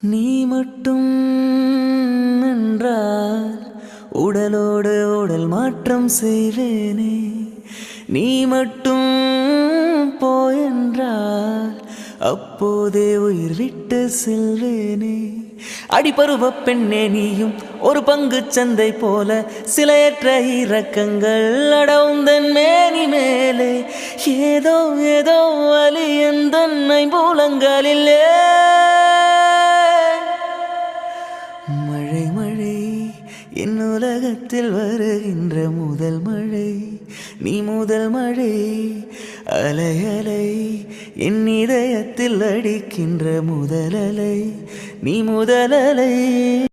நீ மட்டும் என்றால் உடலோடு உடல் மாற்றம் செய்வேனே. நீ மட்டும் போயென்றால் அப்போதே உயிர் விட்டு செல்வேனே. அடிபருவ பெண்ணே நீயும் ஒரு பங்கு சந்தை போல சிலையற்ற இறக்கங்கள் அடவுந்தன் மேனி மேலே. ஏதோ ஏதோ வலி எந்தன்னை மூலங்களிலே. மழை மழை என் உலகத்தில் வருகின்ற முதல் மழை. நீ முதல் மழை. அலை அலை என் இதயத்தில் அடிக்கின்ற முதல் அலை. நீ முதல் அலை.